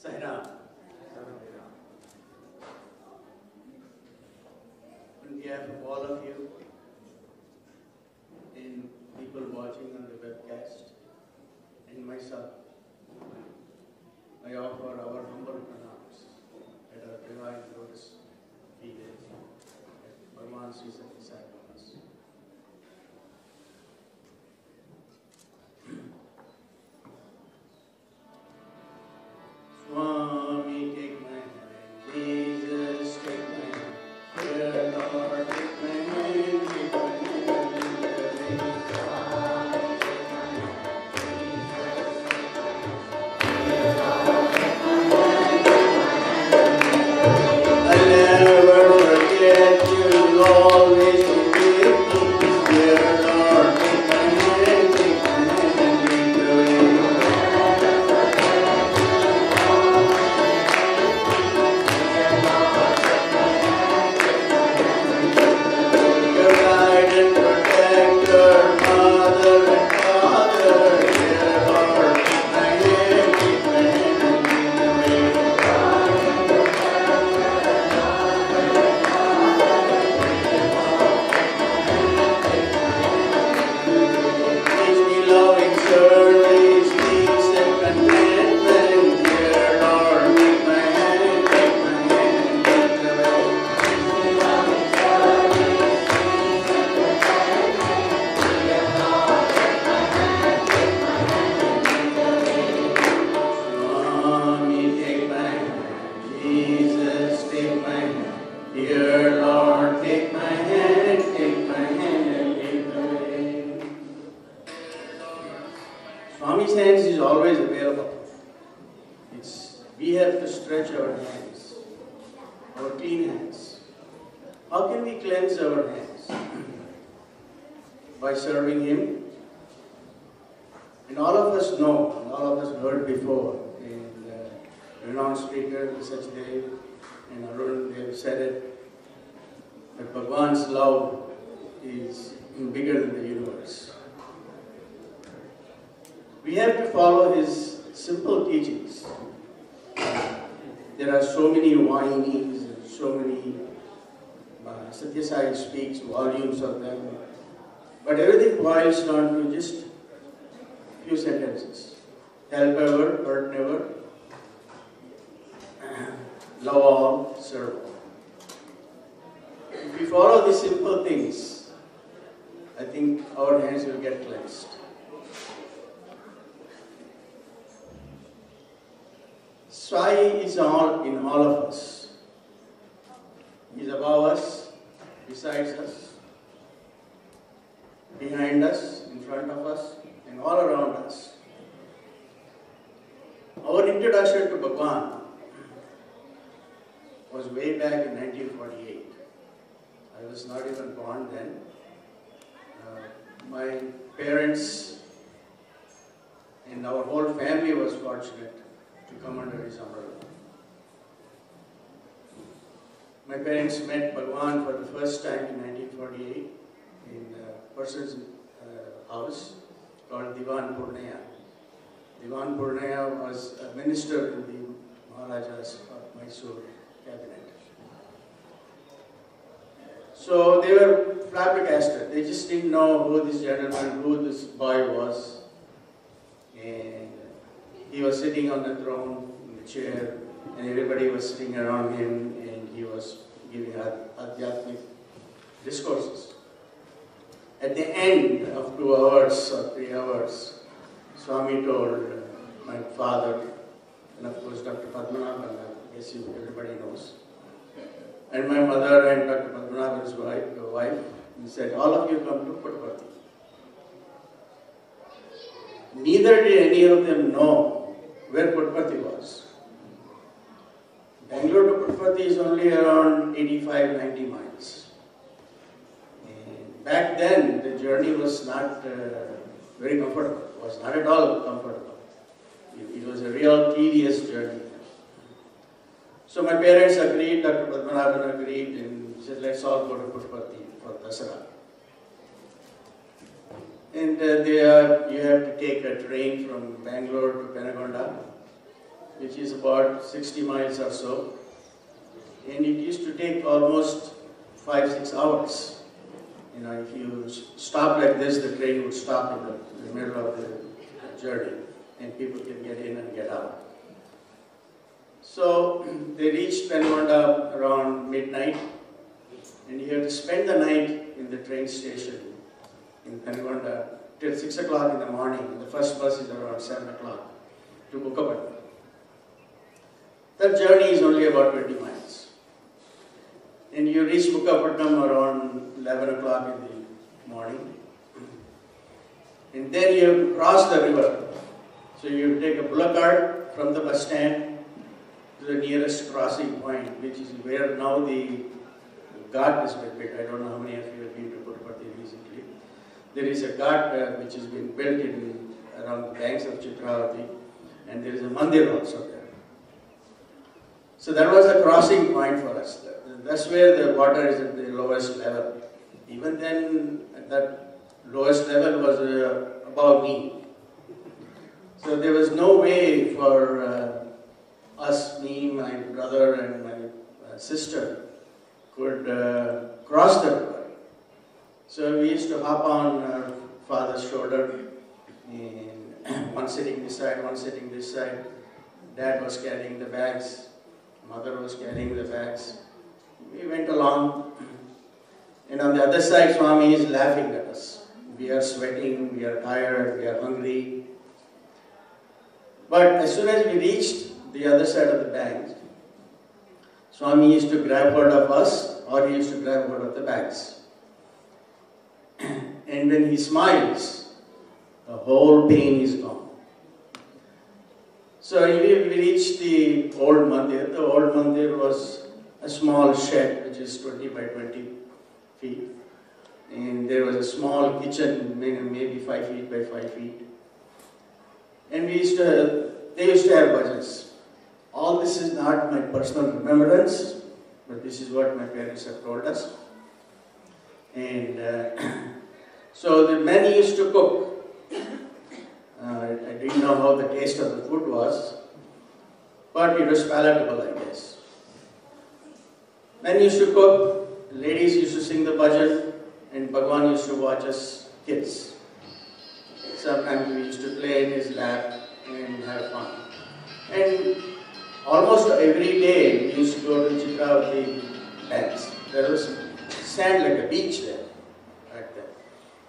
Sairam. On behalf of all of you and people watching on the webcast and myself, I offer our humble pranams at our divine lotus feet at Bhagavan Sri Satya Sai Baba's. Swami, take my hand. Jesus, take my hand. Dear Lord, take my hand. Take my I'll never forget you. You'll always be with me. Dear Lord, take my hand. Take my hand. Lead the way. Your guide and protector, mother and father, dear Lord, take my hand, take my hand, lead the way. Teach me loving service, peace and contentment, dear Lord, take my hand, lead the way. Swami, take my hand. Jesus, take my hand. Dear Lord, take my hand and lead the way. Swami's hands is always available. We have to stretch our hands, our clean hands. How can we cleanse our hands? By serving Him. And all of us know, and all of us heard before, and renowned speaker Sachdev and Arun, they have said it, that Bhagwan's love is bigger than the universe. We have to follow His simple teachings. There are so many whinings, and so many, Satya Sai speaks volumes of them, but everything boils down to just few sentences. Help ever, hurt never, love all, serve all. If we follow these simple things, I think our hands will get cleansed. Sai is all in all of us. He is above us, besides us, behind us, in front of us, and all around us. Our introduction to Bhagwan was way back in 1948. I was not even born then. My parents and our whole family was fortunate to come under his umbrella. My parents met Bhagwan for the first time in 1948 in a person's house called Diwan Purnaya. Diwan Purnaya was a minister in the Maharaja's Mysore cabinet. So they were flabbergasted. They just didn't know who this gentleman, who this boy was. And he was sitting on the throne, in the chair, and everybody was sitting around him, and he was giving adhyatmic discourses. At the end of 2 hours or 3 hours, Swami told my father, and of course Dr. Padmanabhan, I guess everybody knows, and my mother and Dr. Padmanabhan's wife, he said, all of you come to Puttaparthi. Neither did any of them know where Puttaparthi was. Bangalore to Puttaparthi is only around 85-90 miles. And back then, the journey was not very comfortable. It was not at all comfortable. It was a real tedious journey. So my parents agreed, Dr. Padmanabhan agreed, and he said, let's all go to Puttaparthi for Dasara. And you have to take a train from Bangalore to Penagonda, which is about 60 miles or so. And it used to take almost 5-6 hours. You know, if you stop like this, the train would stop in the middle of the journey, and people can get in and get out. So they reached Penukonda around midnight, and you had to spend the night in the train station in Penukonda till 6 o'clock in the morning. The first bus is around 7 o'clock to Bukkapatnam. That journey is only about 20 miles. And you reach Bukkapatnam around 11 o'clock in the morning. And then you have to cross the river. So you take a bullock cart from the bus stand to the nearest crossing point, which is where now the ghat has been built. I don't know how many of you have been to Puttaparthi recently. There is a ghat which has been built around the banks of Chitravati, and there is a mandir also there. So that was the crossing point for us. That's where the water is at the lowest level. Even then, at that lowest level was above knee. So there was no way for us, me, my brother and my sister could cross the river. So we used to hop on our father's shoulder, and one sitting this side, one sitting this side. Dad was carrying the bags, mother was carrying the bags. We went along, and on the other side, Swami is laughing at us. We are sweating, we are tired, we are hungry. But as soon as we reached the other side of the bank, Swami used to grab hold of us, or he used to grab hold of the bags. And when he smiles, the whole pain is gone. So we reached the old mandir. The old mandir was a small shed which is 20 by 20 feet. And there was a small kitchen, maybe 5 feet by 5 feet. And they used to have bhajans. All this is not my personal remembrance, but this is what my parents have told us. And so the men used to cook. I didn't know how the taste of the food was, but it was palatable, I guess. Men used to cook, ladies used to sing the bhajan, and Bhagwan used to watch us kids. Sometimes we used to play in his lap and have fun. And almost every day we used to go to Chitravati banks. There was sand like a beach there, right there.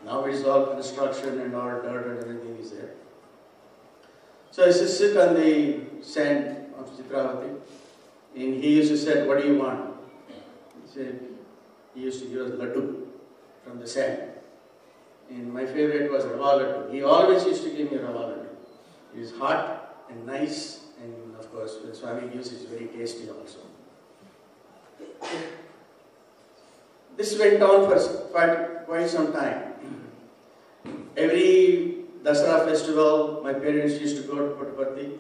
Now it's all construction and all dirt and everything is there. So I used to sit on the sand of Chitravati, and he used to say, "What do you want?" He said, he used to give us laddu from the sand. And my favorite was Rava laddu. He always used to give me Rava laddu. It is hot and nice, and of course, when Swami gives it, it's very tasty also. This went on for quite some time. Every Dasara festival, my parents used to go to Puttaparthi,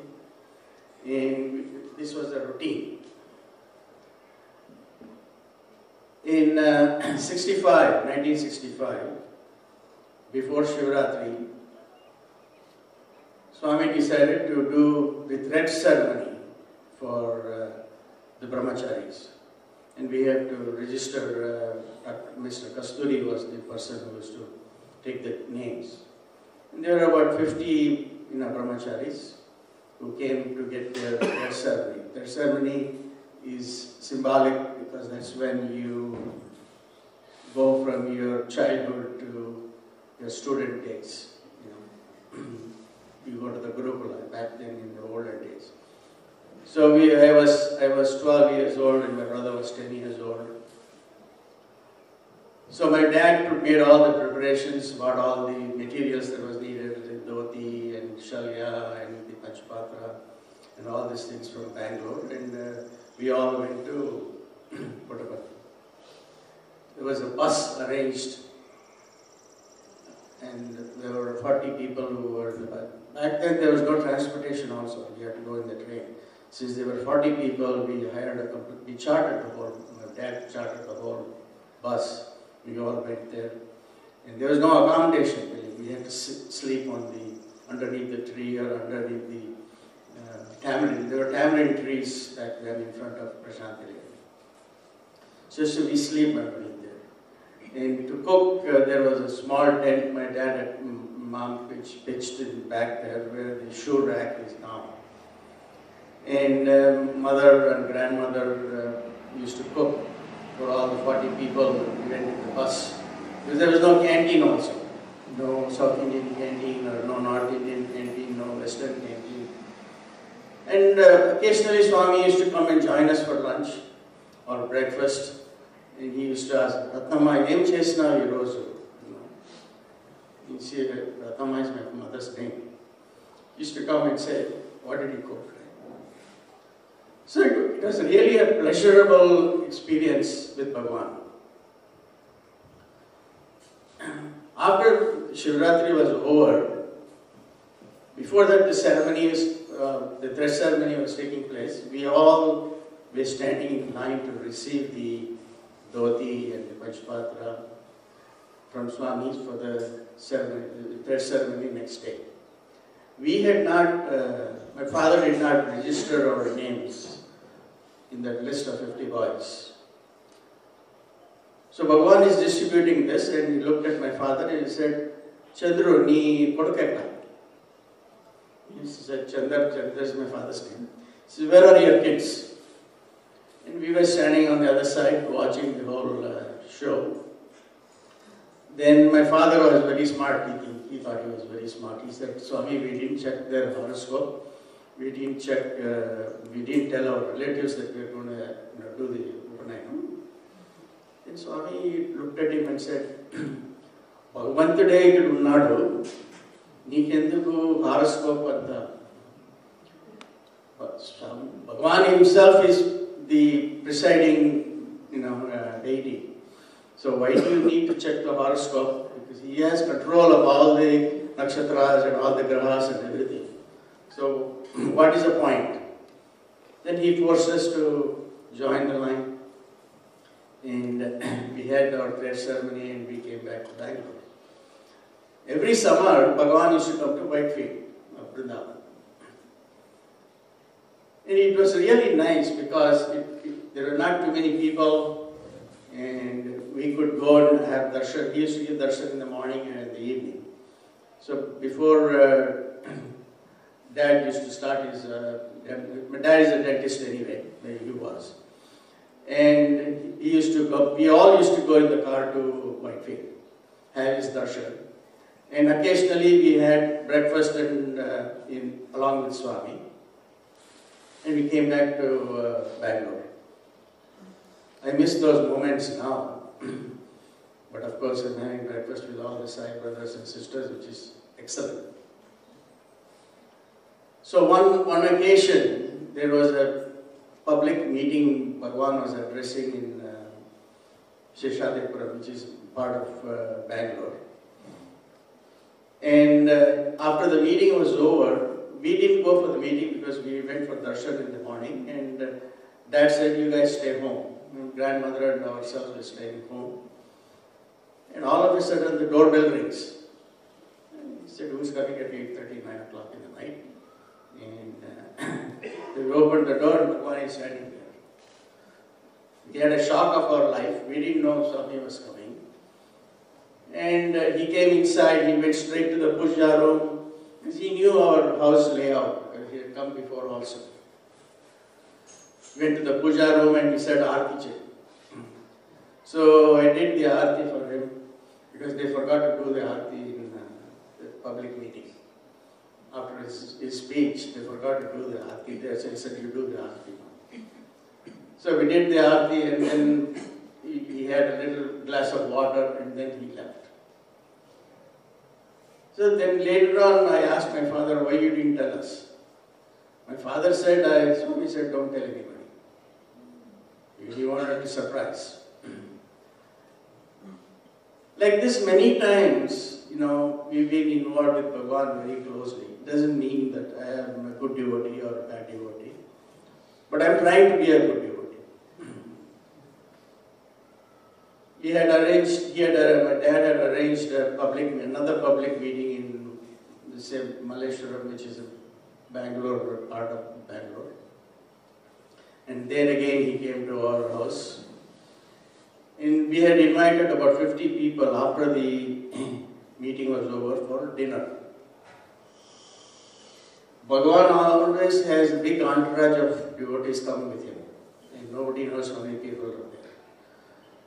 and this was a routine. In 1965, before Shivratri, Swami decided to do the thread ceremony for the brahmacharis. And we had to register, Mr. Kasturi was the person who was to take the names. And there were about 50 brahmacharis who came to get their thread ceremony. Their ceremony is symbolic because that's when you go from your childhood to your student days. You go to the Gurukula back then in the older days. So I was 12 years old and my brother was 10 years old. So my dad made all the preparations, bought all the materials that was needed, the dhoti and shalya and the panchpatra and all these things from Bangalore, and we all went to Puttaparthi. There was a bus arranged, and there were 40 people who were in the bus. Back then there was no transportation also, you had to go in the train. Since there were 40 people, we chartered the whole, my dad chartered the whole bus. We all went there. And there was no accommodation really. We had to sleep underneath the tree or underneath the tamarind. There were tamarind trees back then in front of Prashanthi. So we sleep underneath there. And to cook, there was a small tent my dad and mom pitched in back there where the shoe rack is now. And mother and grandmother used to cook for all the 40 people who went in the bus. Because there was no canteen also. No South Indian canteen or no North Indian canteen, no Western canteen. And occasionally Swami used to come and join us for lunch or breakfast. And he used to ask, Ratnamma, em chesna ee roju? You see, Ratnamma is my mother's name. He used to come and say, what did he cook? So it was really a pleasurable experience with Bhagwan. After Shivratri was over, before that the ceremony the thread ceremony was taking place, we all were standing in line to receive the dhoti and the Panchpatra from Swamis for the ceremony, the thread ceremony next day. We had not, my father did not register our names in that list of 50 boys. So Bhagwan is distributing this and he looked at my father and he said, Chandru, nee koduketta. He said, Chandra is my father's name. He said, where are your kids? And we were standing on the other side watching the whole show. Then my father was very smart. He thought he was very smart. He said, Swami, we didn't check their horoscope. We didn't check, we didn't tell our relatives that we were going to do the Upanayam. Then Swami looked at him and said, Bhagavantude unnadu, neekenduku horoscope anta. Bhagavan himself is the presiding, deity. So why do you need to check the horoscope? Because he has control of all the nakshatras and all the grahas and everything. So what is the point? Then he forced us to join the line. And we had our prayer ceremony and we came back to Bangalore. Every summer, Bhagavan used to come to Whitefield, Vrindavan. And it was really nice because there were not too many people and we could go and have darshan. He used to give darshan in the morning and in the evening. So before Dad used to start his, my dad is a dentist anyway, he was. And he used to go, we all used to go in the car to Whitefield, have his darshan. And occasionally we had breakfast along with Swami. And we came back to Bangalore. I miss those moments now. But of course I'm having breakfast with all the Sai brothers and sisters, which is excellent. So one occasion, there was a public meeting Bhagwan was addressing in Sheshadipura, which is part of Bangalore. And after the meeting was over, we didn't go for the meeting because we went for darshan in the morning. And Dad said, you guys stay home. Grandmother and ourselves were staying home. And all of a sudden the doorbell rings. And he said, who's coming at 8:30, 9 o'clock in the night? And we opened the door and Bhagwan is standing there. We had a shock of our life. We didn't know Swami was coming. And he came inside, he went straight to the puja room. Because he knew our house layout, because he had come before also. Went to the puja room and he said, Aarti check. So I did the Aarti for him, because they forgot to do the Aarti in the public meeting. After his speech, they forgot to do the Aarti there, so he said, you do the Aarti. So we did the Aarti and then he had a little glass of water and then he left. So then later on I asked my father, why you didn't tell us? My father said, Swami said, don't tell anybody. He wanted a surprise. Like this many times, we've been involved with Bhagwan very closely. It doesn't mean that I am a good devotee or a bad devotee. But I'm trying to be a good devotee. My dad had arranged another public meeting in the same Malleshwaram, which is a Bangalore, part of Bangalore. And then again he came to our house. And we had invited about 50 people after the meeting was over for dinner. Bhagavan always has a big entourage of devotees coming with him. And nobody knows how many people are there.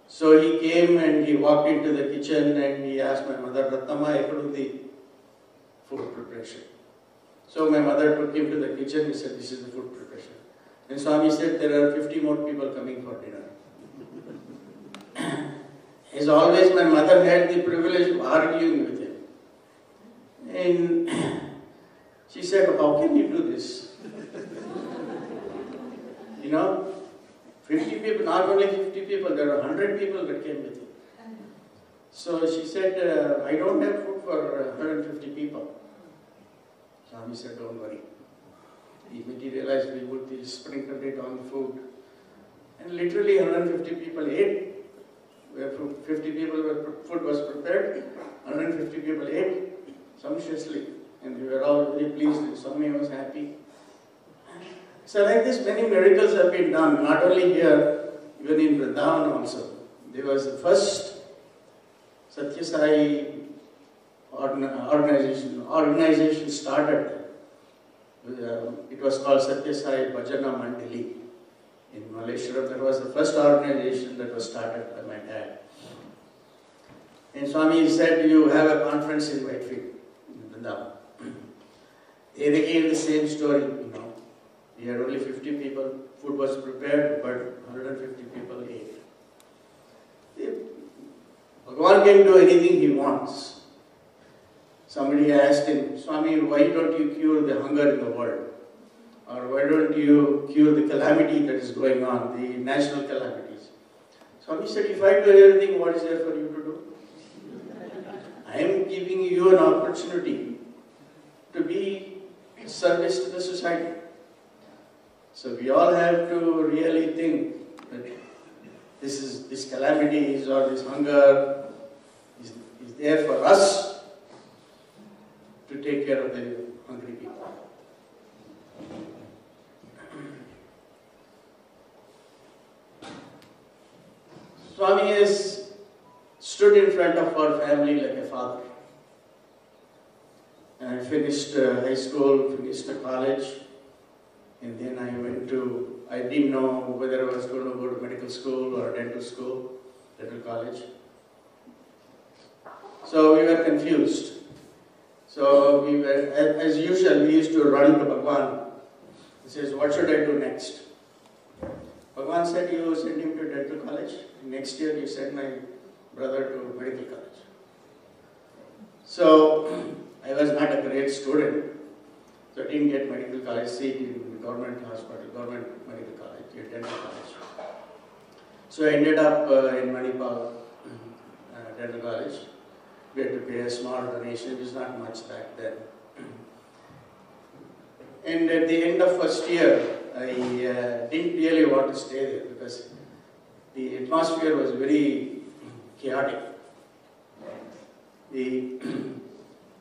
So he came and he walked into the kitchen and he asked my mother, Ratnama, I could do the food preparation. So my mother took him to the kitchen, he said, this is the food preparation. And Swami said, there are 50 more people coming for dinner. As always, my mother had the privilege of arguing with him. And she said, how can you do this? 50 people, not only 50 people, there are 100 people that came with him. So she said, I don't have food for 150 people. Swami said, don't worry. He materialized, we would sprinkle it on the food. And literally 150 people ate. 50 people, food was prepared, 150 people ate sumptuously. And we were all very pleased and Swami was happy. So like this, many miracles have been done, not only here, even in Vrindavan also. There was the first Satya Sai organization started. It was called Satya Sai Bhajana Mandali in Malaysia. That was the first organization that was started by my dad. And Swami said, you have a conference in Whitefield, in Vrindavan. And again, the same story, We had only 50 people, food was prepared, but 150 people ate. Bhagavan can do anything he wants. Somebody asked him, Swami, why don't you cure the hunger in the world? Or why don't you cure the calamity that is going on, the national calamities? Swami said, if I do everything, what is there for you to do? I am giving you an opportunity to be service to the society. So we all have to really think that this calamities or this hunger is there for us to take care of the hungry people. Swami has stood in front of our family like a father. And I finished high school, finished college, and then I didn't know whether I was going to go to medical school or dental school, dental college. So we were confused. So we were, as usual, we used to run to Bhagavan. He says, what should I do next? Bhagavan said, you send him to dental college. Next year, you send my brother to medical college. So I was not a great student. So I didn't get medical college seat in government hospital, government medical college, dental college. So I ended up in Manipal dental college. We had to pay a small donation, it was not much back then. And at the end of first year, I didn't really want to stay there because the atmosphere was very chaotic. The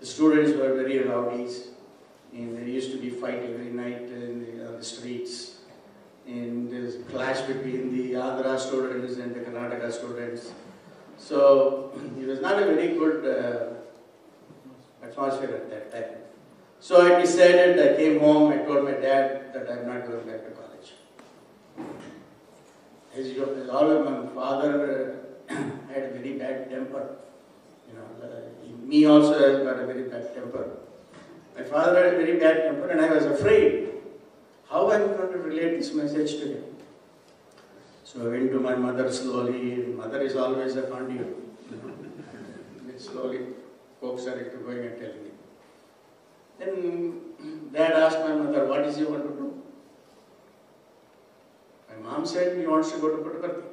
students were very rowdies, and there used to be fight every night on the streets. And there's a clash between the Andhra students and the Karnataka students. So it was not a very good atmosphere at that time. So I decided, I came home, I told my dad that I'm not going back to college. As all of my father had a very bad temper. Me also has got a very bad temper. My father had a very bad temper and I was afraid how I'm going to relate this message to him. So I went to my mother slowly. Mother is always a conduit. Slowly coaxed her into going and telling me. Then Dad asked my mother, what does he want to do? My mom said he wants to go to Puttaparthi.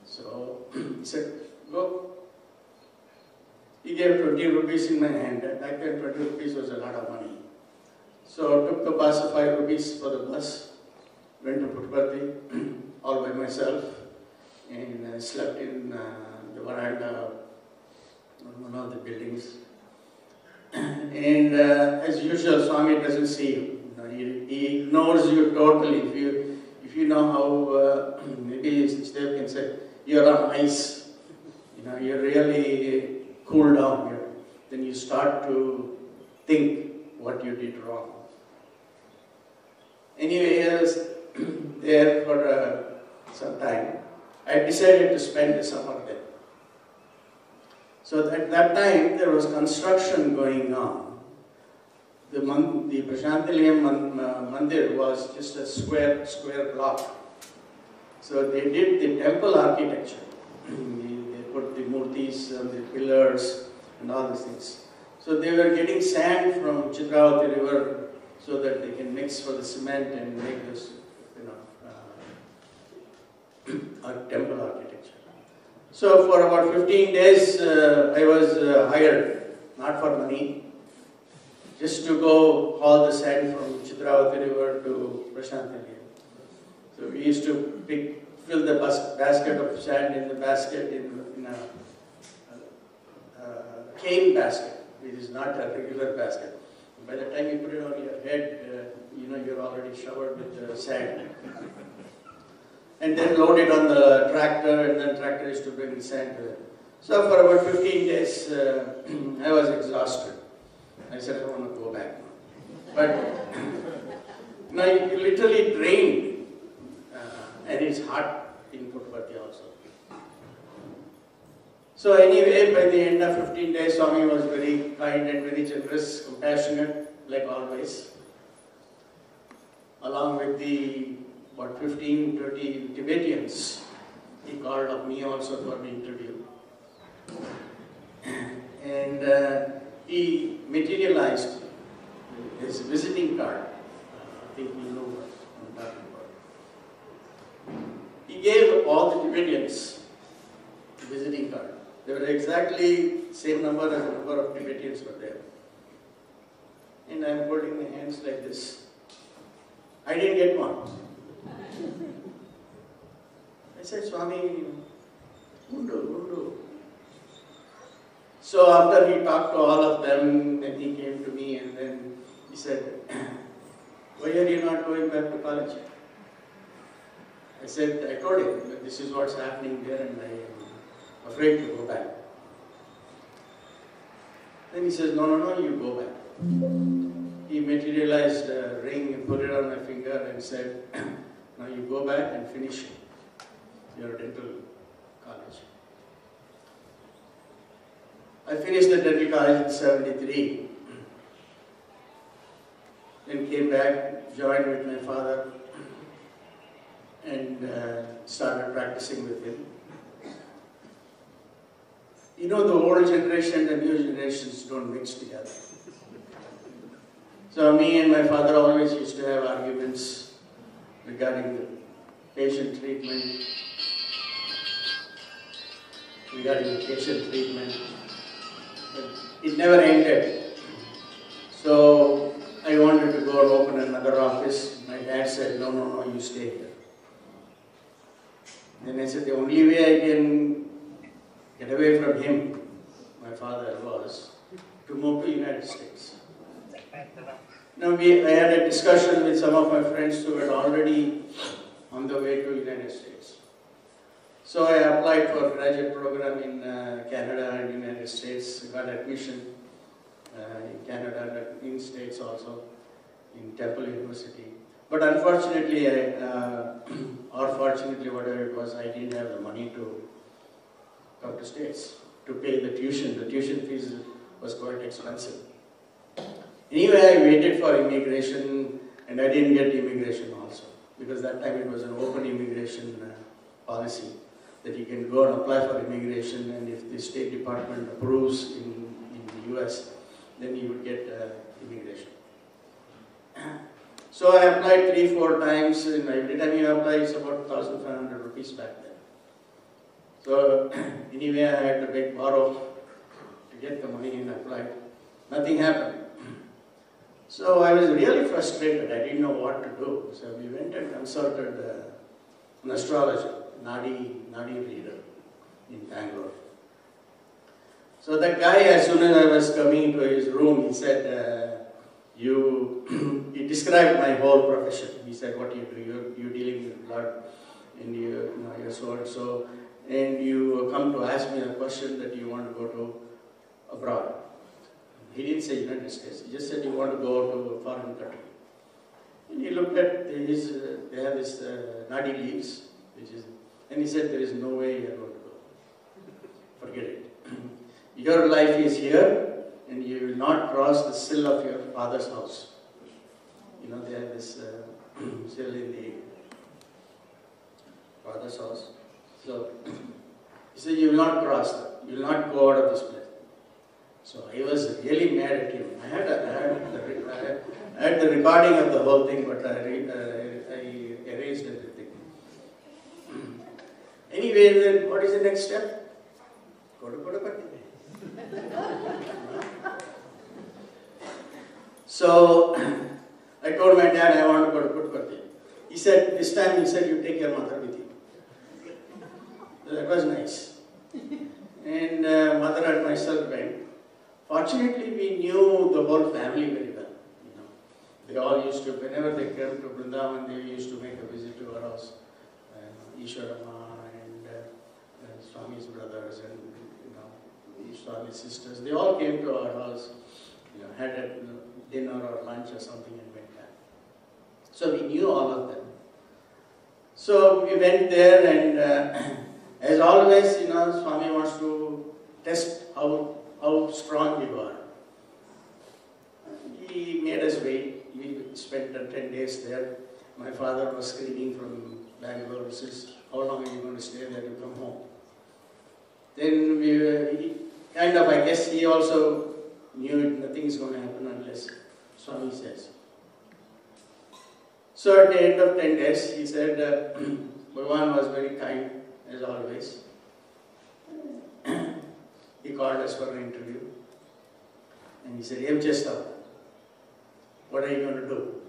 So he said, go. He gave 20 rupees in my hand. Back then 20 rupees was a lot of money. So I took the bus of 5 rupees for the bus, went to Puttaparthi all by myself, and slept in the veranda of one of the buildings. And as usual, Swami doesn't see you. He ignores you totally. If you know how, maybe Steve can say, you're on ice. You're really cooled down here. Then you start to think what you did wrong. Anyway, I was there for some time. I decided to spend the summer there. So at that time, there was construction going on. The Prashantilayam Mandir was just a square block. So they did the temple architecture. They put the murtis and the pillars and all these things. So they were getting sand from Chitravati river so that they can mix for the cement and make this, temple architecture. So for about 15 days, I was hired, not for money, just to go haul the sand from Chitravati river to Prashantilayam. So we used to fill the basket of sand in the basket in a cane basket. It is not a regular basket. By the time you put it on your head, you're already showered with sand. And then load it on the tractor, and then tractor is to bring the sand to it. So for about 15 days, I was exhausted. I said, I want to go back now. But you literally drained, and it's hot in Puttaparthi also. So anyway, by the end of 15 days, Swami was very kind and very generous, compassionate, like always. Along with the 15-20 Tibetans, he called up me also for the interview. And he materialized his visiting card. I think you know what I'm talking about. He gave all the Tibetans the visiting card. They were exactly the same number as the number of Tibetans were there. And I'm holding my hands like this. I didn't get one. I said, Swami, Undu. So after he talked to all of them, then he came to me and then he said, why are you not going back to college? I said, I told him that this is what's happening there and I am afraid to go back. Then he says, no, you go back. He materialized a ring and put it on my finger and said, now you go back and finish your dental college. I finished the dental college in 73. Then came back, joined with my father and started practicing with him. The old generation and the new generations don't mix together. So me and my father always used to have arguments regarding the patient treatment, But it never ended. So I wanted to go and open another office. My dad said, no, you stay here. Then I said, the only way I can get away from him, my father, was to move to the United States. Now I had a discussion with some of my friends who were already on the way to the United States. So I applied for a graduate program in Canada and United States, got admission in Canada and in States also, in Temple University. But unfortunately, or fortunately, whatever it was, I didn't have the money to come to States to pay the tuition. The tuition fees was quite expensive. Anyway, I waited for immigration and I didn't get immigration also, because that time it was an open immigration policy that you can go and apply for immigration, and if the State Department approves in the US, then you would get immigration. So I applied 3-4 times, and every time you apply, it's about 1,500 rupees back then. So anyway, I had to borrow to get the money and apply. Nothing happened. So I was really frustrated. I didn't know what to do. So we went and consulted an astrologer, Nadi reader in Bangalore. So that guy, as soon as I was coming to his room, he said, he described my whole profession. He said, what you do, you're dealing with blood, and you're so and so, and you come to ask me a question that you want to go to abroad. He didn't say United States, he just said you want to go to a foreign country. And he looked at his, they have this nadi leaves, and he said, there is no way you're going to go. Forget it. Your life is here, and you will not cross the sill of your father's house. You know, they have this sill in the father's house. So, he said, you will not cross that. You will not go out of this place. So I was really mad at him. I had the recording of the whole thing, but I erased everything. Anyway, then what is the next step? Go to Puttaparthi. So I told my dad I want to go to Puttaparthi. He said, this time you take your mother with you. So that was nice. And mother and myself went. Fortunately, we knew the whole family very well. You know, they all used to, whenever they came to Vrindavan, they used to make a visit to our house. Ishwarama and Swami's brothers and Swami's sisters. They all came to our house, had a dinner or lunch or something and went back. So we knew all of them. So we went there, and as always, Swami wants to test how strong we were. He made us wait. We spent 10 days there. My father was screaming from Bangalore. He says, how long are you going to stay there to come home? Then I guess he also knew nothing is going to happen unless Swami says. So at the end of 10 days, he said, Bhagavan was very kind, as always. He called us for an interview. And he said, Chester, what are you going to do?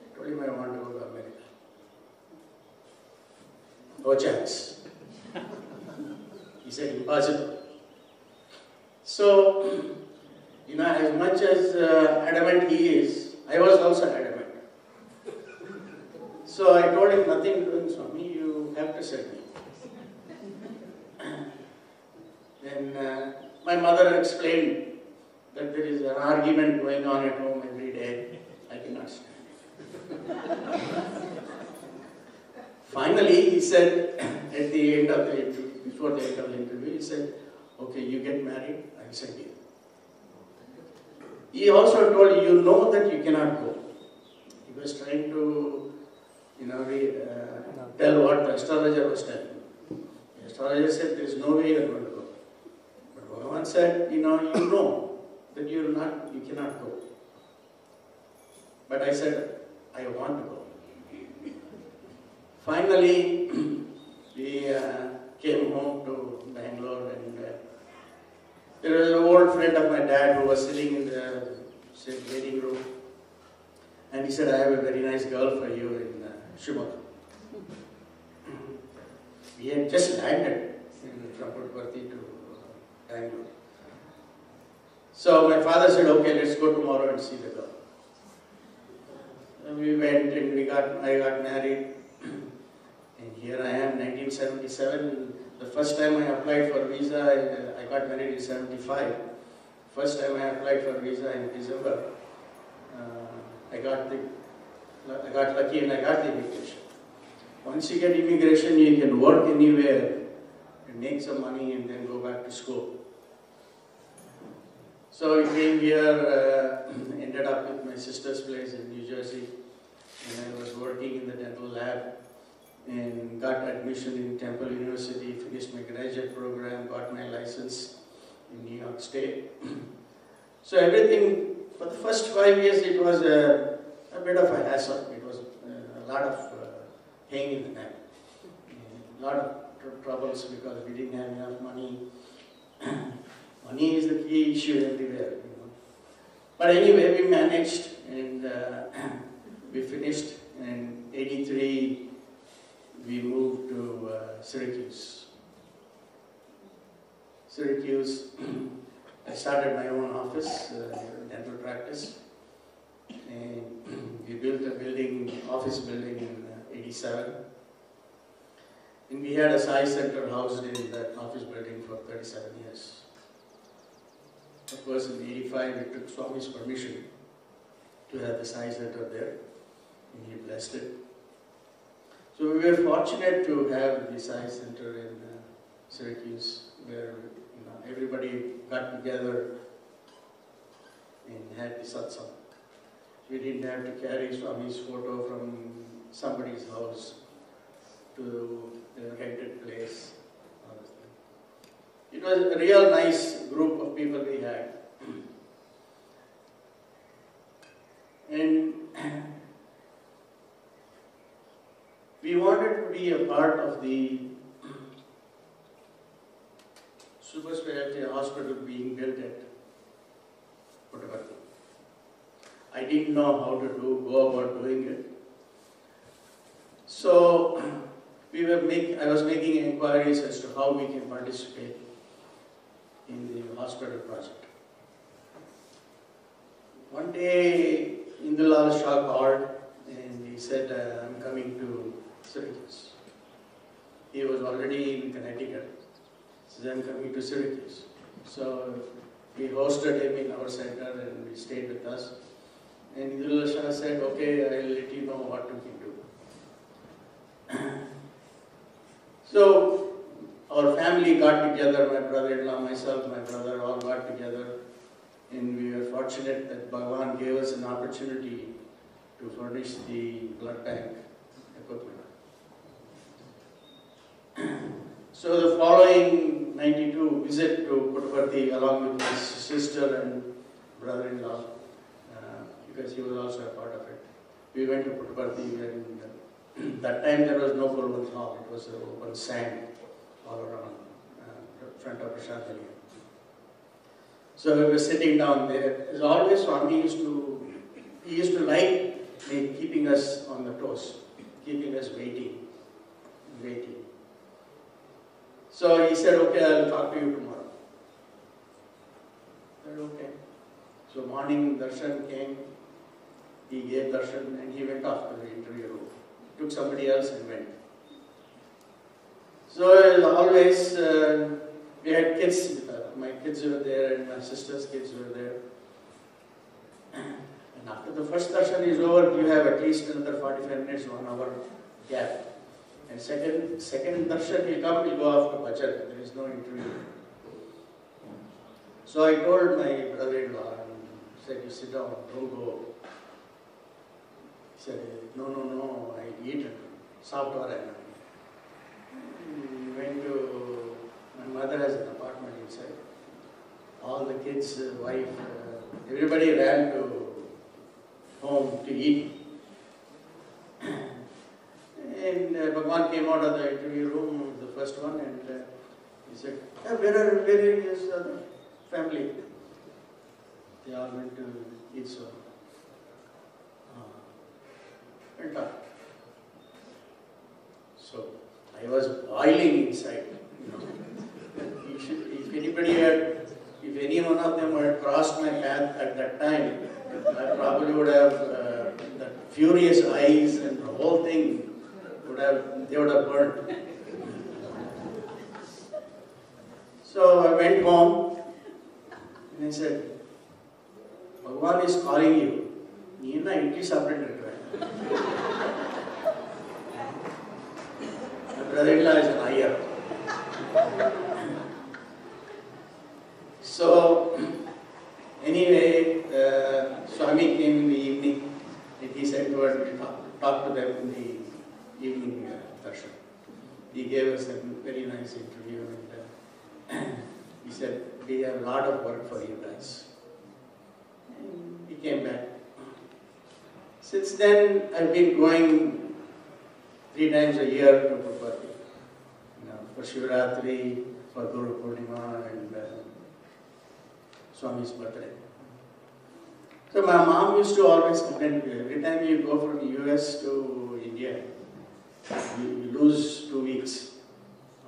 I told him I want to go to America. No chance. He said, impossible. So, as much as adamant he is, I was also adamant. So I told him, nothing doing, Swami, you have to send me. Then my mother explained that there is an argument going on at home every day. I cannot stand it. Finally, he said, at the end of the interview, before the end of the interview, he said, okay, you get married, I will send you. He also told that you cannot go. He was trying to, tell what the astrologer was telling. The astrologer said, there is no way you are going to go. But Bhagavan said, you know that you cannot go. But I said, I want to go. Finally, we came home to Bangalore, and there was an old friend of my dad who was sitting in the waiting room, and he said, I have a very nice girl for you in Shimoga. We had just landed from Puttaparthi to Bangalore. So my father said, okay, let's go tomorrow and see the girl. And we went and I got married. And here I am, 1977. The first time I applied for visa, I got married in 75. First time I applied for visa in December, I got lucky and I got the immigration. Once you get immigration, you can work anywhere and make some money and then go back to school. So I came here, ended up at my sister's place in New Jersey, and I was working in the dental lab and got admission in Temple University, finished my graduate program, got my license in New York State. So everything, for the first 5 years, it was a bit of a hassle. It was a lot of hang in the net, a lot of troubles because we didn't have enough money. Money is the key issue everywhere, But anyway, we managed, and we finished. In '83, we moved to Syracuse. I started my own office, dental practice, and we built a building, office building in '87. And we had a Sai Center housed in that office building for 37 years. Of course, in '85, we took Swami's permission to have the Sai Center there, and he blessed it. So we were fortunate to have the Sai Center in Syracuse, where everybody got together and had the satsang. We didn't have to carry Swami's photo from somebody's house to the rented place. It was a real nice group of people we had. And we wanted to be a part of the super specialty hospital being built at Puttaparthi. I didn't know how to go about doing it. So I was making inquiries as to how we can participate in the hospital project. One day, Indulal Shah called and he said, I'm coming to Syracuse. He was already in Connecticut. He said, I'm coming to Syracuse. So we hosted him in our center and he stayed with us. And Indulal Shah said, okay, I'll let you know what we can do. So our family got together, my brother-in-law, myself, my brother, all got together. And we were fortunate that Bhagavan gave us an opportunity to furnish the blood bank equipment. So the following '92 visit to Puttaparthi along with his sister and brother-in-law, because he was also a part of it, we went to Puttaparthi and that time there was no Guruvant hall, it was open sand all around in front of Prashant. So we were sitting down there. As always, Swami used to like keeping us on the toes, keeping us waiting. So he said, okay, I'll talk to you tomorrow. I said, okay. So morning darshan came, he gave darshan and he went off to the interview room. Took somebody else and went. So as always, we had kids. My kids were there and my sister's kids were there. And after the first darshan is over, you have at least another 45 minutes, 1 hour gap. And second darshan will come, we'll go off to bhajan. There is no interview. So I told my brother-in-law, and said, you sit down, don't go. He said, no, I eat software. We went to, my mother has an apartment inside. All the kids, wife, everybody ran to home to eat. And Bhagwan came out of the interview room, the first one, and he said, where is the family? They all went to eat, so went up. So I was boiling inside. If any one of them had crossed my path at that time, I probably would have that furious eyes and the whole thing they would have burned. So I went home and I said, Bhagavan is calling you. You know, it is separate. My brother-in-law is an ayar. So, anyway, Swami came in the evening and he said to us, talk to them in the evening darshan. He gave us a very nice interview and he said, we have a lot of work for you guys. And he came back. Since then, I've been going 3 times a year to Puttaparthi. For Shivratri, for Guru Purnima and Swami's birthday. So my mom used to always complain to me, every time you go from US to India, you lose 2 weeks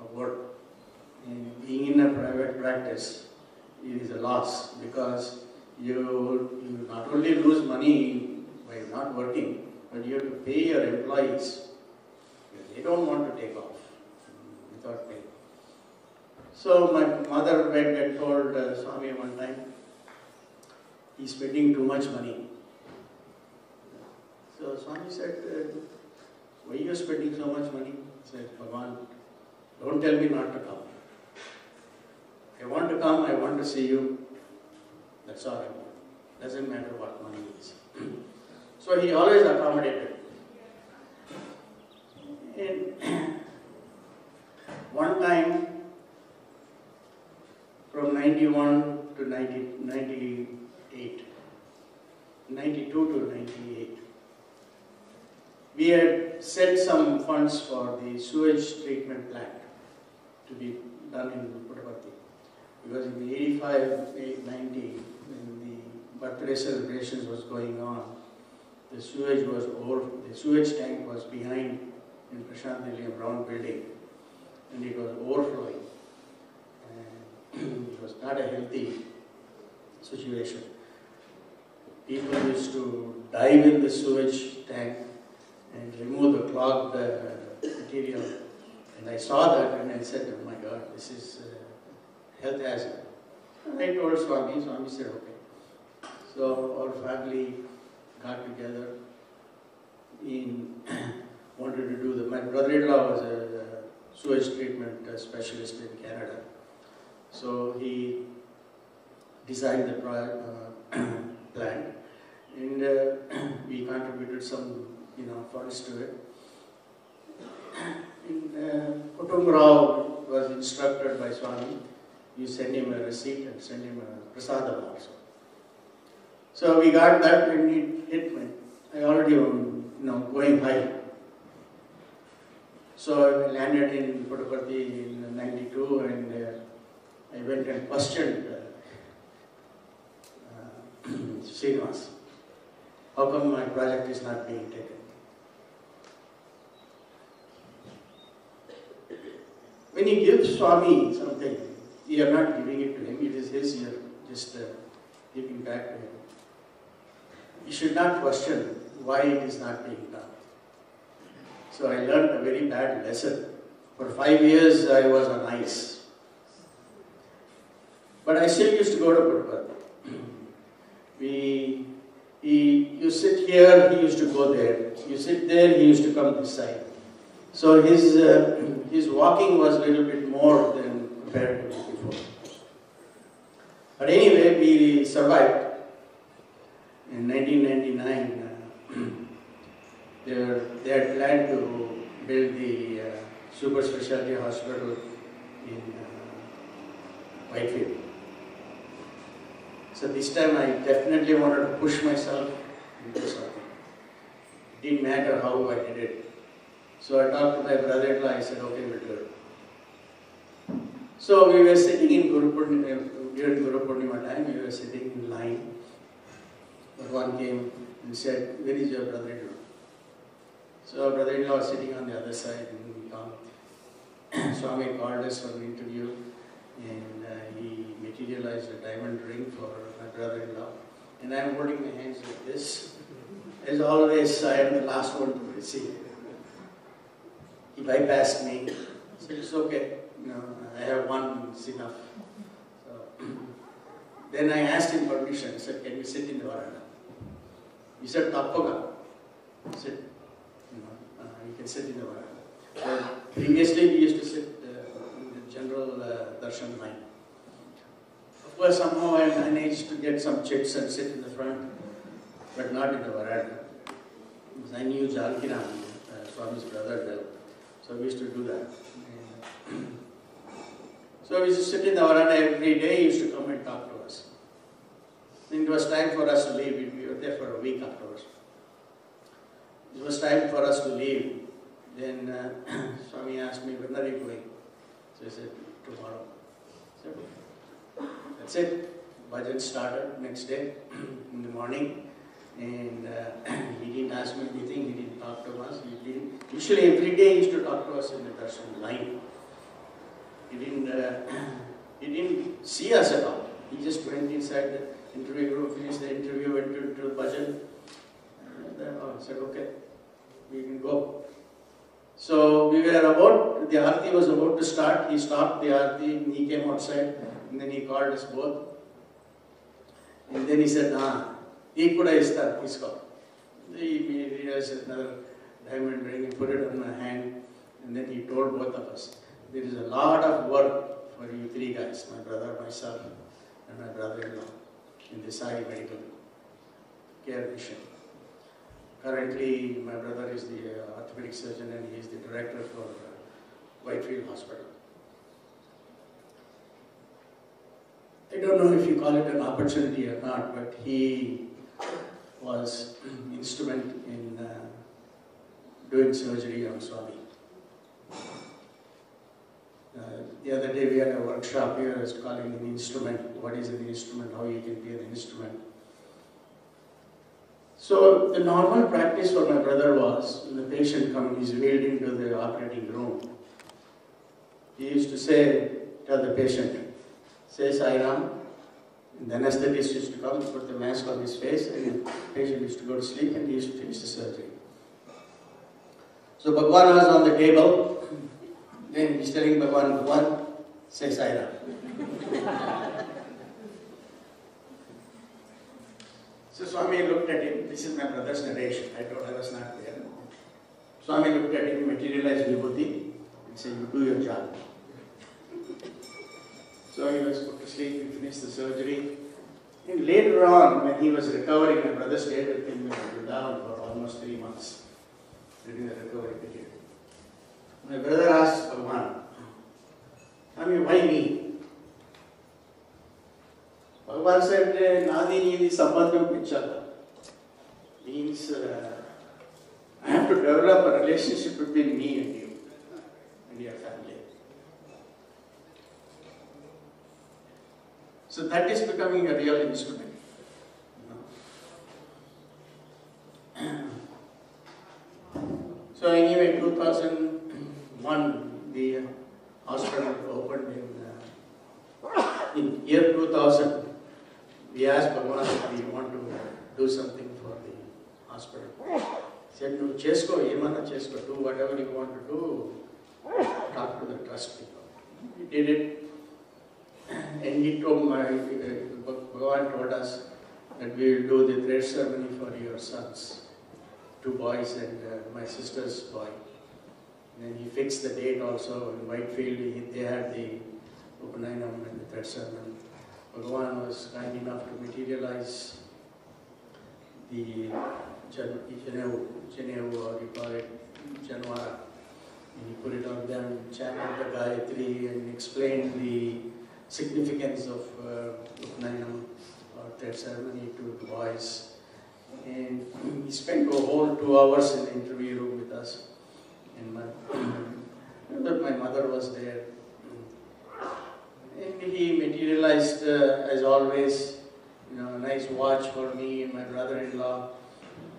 of work. And being in a private practice, it is a loss because you not only lose money not working, but you have to pay your employees. They don't want to take off without pay. So my mother went and told Swami one time, he's spending too much money. So Swami said, why are you spending so much money? He said, Bhagavan, don't tell me not to come. I want to come, I want to see you. That's all I want. Doesn't matter what money is. So he always accommodated. And one time, from 91 to 98, 92 to 98, we had set some funds for the sewage treatment plant to be done in Puttaparthi. Because in the 85, 90, when the birthday celebrations was going on, the sewage tank was behind in Prashant Nilayam Brown building, and it was overflowing. And it was not a healthy situation. People used to dive in the sewage tank and remove the clogged material. And I saw that and I said, oh my God, this is health hazard. And I told Swami, Swami said, okay. So our family got together, wanted to do my brother-in-law was a sewage treatment specialist in Canada. So he designed the plant, and we contributed some funds to it. And Kutum Rao was instructed by Swami, you send him a receipt and send him a prasadam also. So we got that and it hit me. I already going high. So I landed in Puttaparthi in 92 and I went and questioned Srinivas. How come my project is not being taken? When you give Swami something, you are not giving it to him, it is his, you are just giving back to him. You should not question why it is not being done. So I learned a very bad lesson. For 5 years I was on ice. But I still used to go to Puttaparthi. You sit here, he used to go there. You sit there, he used to come this side. So his walking was a little bit more than compared to before. But anyway, we survived. In 1999, they had planned to build the super specialty hospital in Whitefield. So this time I definitely wanted to push myself into something. It didn't matter how I did it. So I talked to my brother-in-law, I said, okay, we'll do it. So we were sitting in during Guru Purnima time, we were sitting in line. But one came and said, where is your brother-in-law? So our brother-in-law was sitting on the other side and we come. Swami called us for an interview and he materialized a diamond ring for my brother-in-law. And I am holding my hands like this. As always, I am the last one to receive. He bypassed me. He said, it's okay. I have one, it's enough. So, then I asked him permission. I said, can you sit in the veranda? He said, Tappaga. I said, you can sit in the veranda. So previously we used to sit in the general darshan line. Of course, somehow I managed to get some chits and sit in the front, but not in the veranda. Because I knew Jalkiram, Swami's brother, well. So we used to do that. So we used to sit in the veranda every day. He used to come and talk to us. Then it was time for us to leave. We were there for a week afterwards. It was time for us to leave. Then Swami asked me, when are you going? So I said, tomorrow. I said, that's it. Bhajan started next day in the morning. And he didn't ask me anything, he didn't talk to us. Usually every day he used to talk to us in the darshan line. He didn't see us at all. He just went inside the interview room, finished the interview, went to bhajan. I said, okay, we can go. So we were about, the Aarti was about to start. He stopped the Aarti, and he came outside, and then he called us both. And then he said, he could have start, he's called. He realized another diamond ring, he put it on my hand, and then he told both of us, there is a lot of work for you three guys, my brother, myself, and my brother-in-law, in the Sai Medical Care Mission. Currently, my brother is the orthopedic surgeon and he is the director for Whitefield Hospital. I don't know if you call it an opportunity or not, but he was instrument in doing surgery on Swami. The other day we had a workshop here, I was calling an instrument. What is an instrument? How you can be an instrument? So the normal practice for my brother was, when the patient comes, he's wheeled into the operating room. He used to tell the patient, say Sai Ram. And the anesthetist used to come and put the mask on his face, and the patient used to go to sleep, and he used to finish the surgery. So Bhagwan was on the table, then he's telling Bhagwan, say Sai Ram. So Swami looked at him. This is my brother's narration. I was not there. Swami looked at him, materialized Vibhuti, and said, you do your job. So he was put to sleep, he finished the surgery. And later on, when he was recovering, my brother stayed with him in Vrindavan for almost 3 months during the recovery period. My brother asked Bhagwan, Swami, why me? Bhagwan said, Nadi Nidi Sambandham Pichala. Means I have to develop a relationship between me and you and your family. So that is becoming a real instrument. So anyway, 2001, the hospital opened in year 2000. We asked Bhagwan if we want to do something for the hospital. He said, no, Chesko, Yemana Chesko, do whatever you want to do. Talk to the trust people. We did it. And he told Bhagwan told us that we will do the thread ceremony for your sons, 2 boys and my sister's boy. And then he fixed the date also in Whitefield. They had the Upanayam and the thread ceremony. Bhagwan was kind enough to materialize the Janevu, or you call it Janwara. And he put it on them, chanted the Gayatri, and explained the significance of Upanayam or thread ceremony to the boys. And he spent a whole 2 hours in the interview room with us. And my mother was there. And he materialized, as always, a nice watch for me and my brother-in-law,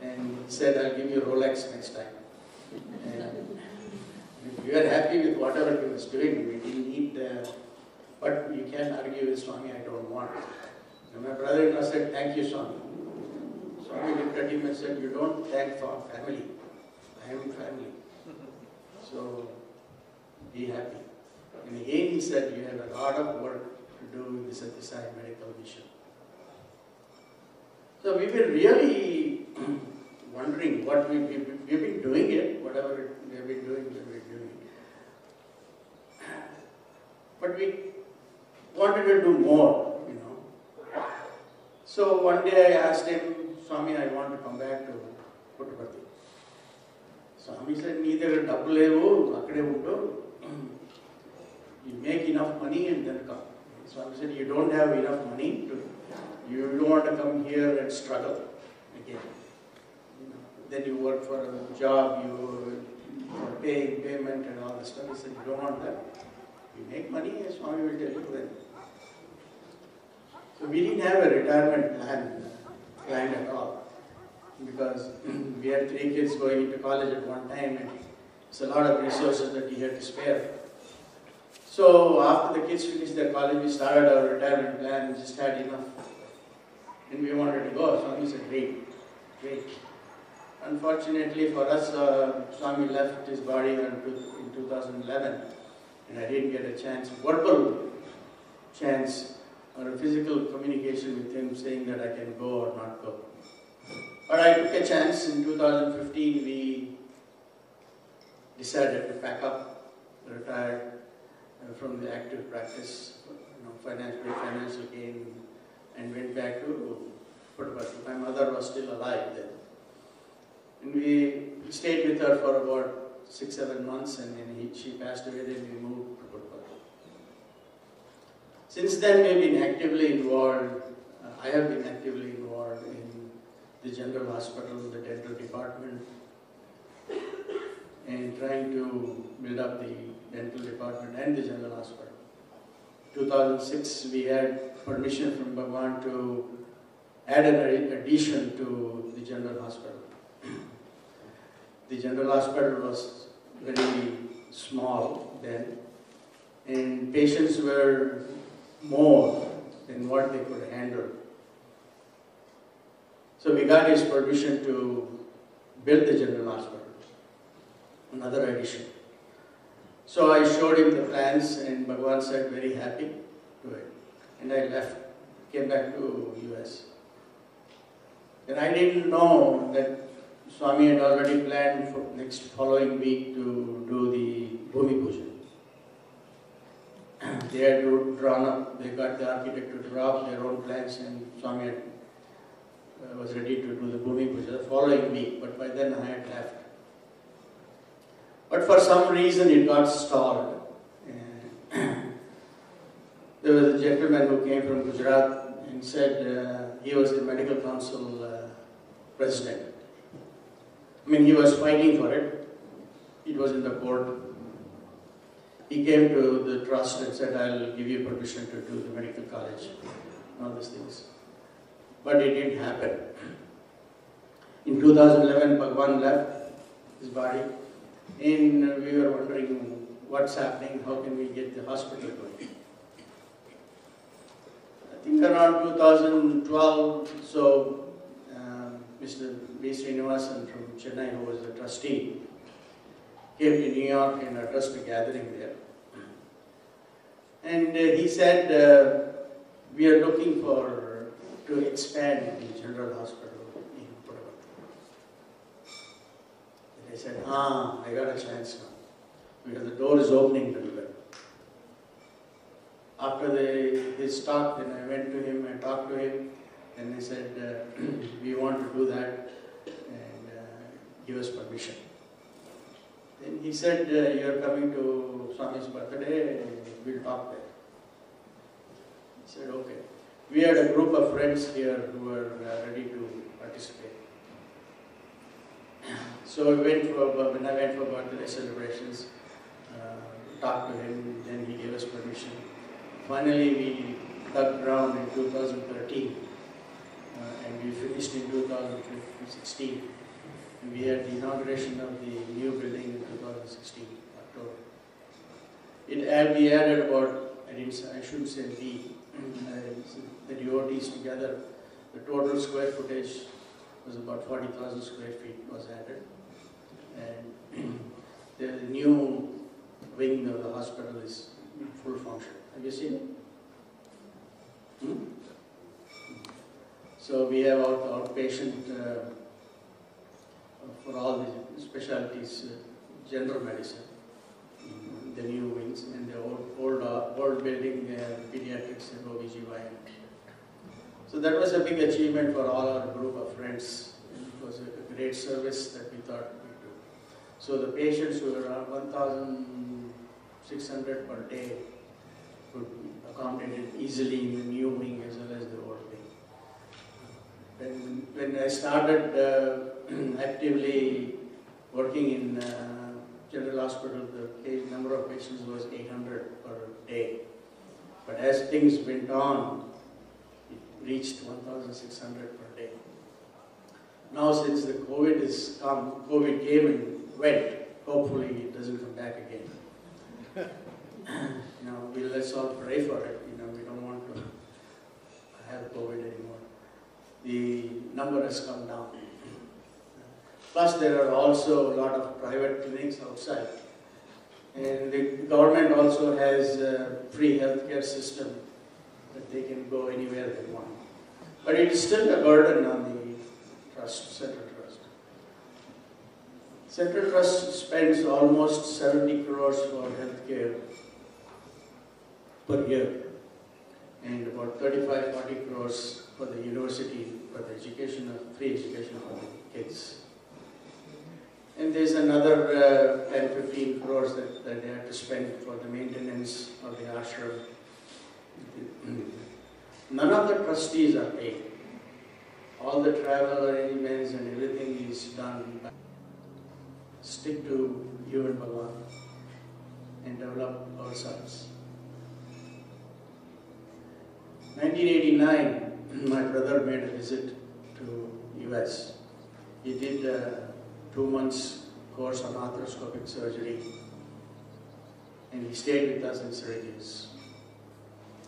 and said, I'll give you a Rolex next time. And we were happy with whatever he was doing. We didn't need, but you can't argue with Swami, I don't want. And my brother-in-law said, thank you, Swami. Swami looked at him and said, you don't thank for family. I am family. So, be happy. And again he said, you have a lot of work to do with the Satyasai Medical Mission. So we were really wondering what we've been doing it, whatever we've been doing, But we wanted to do more, So one day I asked him, Swami, I want to come back to Puttaparthi. Swami said, neither double levo, akade undu. You make enough money and then come. Swami said, you don't have enough money you don't want to come here and struggle again. Then you work for a job, you for payment and all this stuff. He said, you don't want that. You make money, and Swami will tell you when. So we didn't have a retirement plan at all, because we had 3 kids going into college at one time, and it's a lot of resources that we had to spare. So after the kids finished their college, we started our retirement plan, we just had enough. And we wanted to go. Swami said, wait. Unfortunately for us, Swami left his body in 2011, and I didn't get a chance, verbal chance, or a physical communication with him saying that I can go or not go. But I took a chance. In 2015, we decided to pack up, retired from the active practice, financial gain, and went back to Puttaparthi. My mother was still alive then. And we stayed with her for about 6-7 months, and then she passed away, then we moved to Puttaparthi. Since then, we've been actively involved, I have been actively involved in the general hospital, the dental department, and trying to build up the dental department and the general hospital. 2006, we had permission from Bhagwan to add an addition to the general hospital. The general hospital was very small then, and patients were more than what they could handle. So we got his permission to build the general hospital, another addition. So I showed him the plans, and Bhagwan said very happy to it. And I left, came back to US. And I didn't know that Swami had already planned for next following week to do the Bhumi Puja. They had drawn up, they got the architect to draw up their own plans, and Swami had, was ready to do the Bhumi Puja the following week, but by then I had left. But for some reason it got stalled. There was a gentleman who came from Gujarat and said he was the medical council president. I mean, he was fighting for it. It was in the court. He came to the trust and said, I'll give you permission to do the medical college, and all these things. But it didn't happen. In 2011, Bhagwan left his body, and we were wondering what's happening, how can we get the hospital going. I think around 2012, so Mr. V. Srinivasan from Chennai, who was the trustee, came to New York and addressed a gathering there. And he said, we are looking to expand the general hospital in Puttaparthi. And I said, I got a chance now, because the door is opening very well. After his talk, then I went to him and talked to him, and I said, we want to do that, and give us permission. Then he said, you are coming to Swami's birthday, we'll talk there. I said, okay. We had a group of friends here who were ready to participate. So when I went for birthday celebrations, talked to him, then he gave us permission. Finally, we dug ground in 2013, and we finished in 2016. And we had the inauguration of the new building in 2016, October. We added about, I shouldn't say the devotees together, the total square footage was about 40,000 square feet was added. And the new wing of the hospital is in full function. Have you seen it? So we have outpatient for all the specialties, general medicine, the new wings, and the old building, pediatrics and OBGYN. So that was a big achievement for all our group of friends. It was a great service that we thought we'd do. So the patients who were around 1,600 per day could be accommodated easily in the new wing as well as the old wing. When I started actively working in General Hospital, the number of patients was 800 per day. But as things went on, it reached 1,600 per day. Now since the COVID came and went, hopefully it doesn't come back again. Let's all pray for it. We don't want to have COVID anymore. The number has come down. Plus there are also a lot of private clinics outside. And the government also has a free healthcare system that they can go anywhere they want. But it is still a burden on the trust, Central Trust. Central Trust spends almost 70 crores for healthcare per year, and about 35-40 crores for the university, for the education of free education for the kids. And there's another 10-15 crores that they have to spend for the maintenance of the ashram. None of the trustees are paid. All the travel arrangements and everything is done by stick to you and Bhagavan and develop ourselves. 1989, my brother made a visit to US. He did a 2 months course on arthroscopic surgery, and he stayed with us in Syracuse.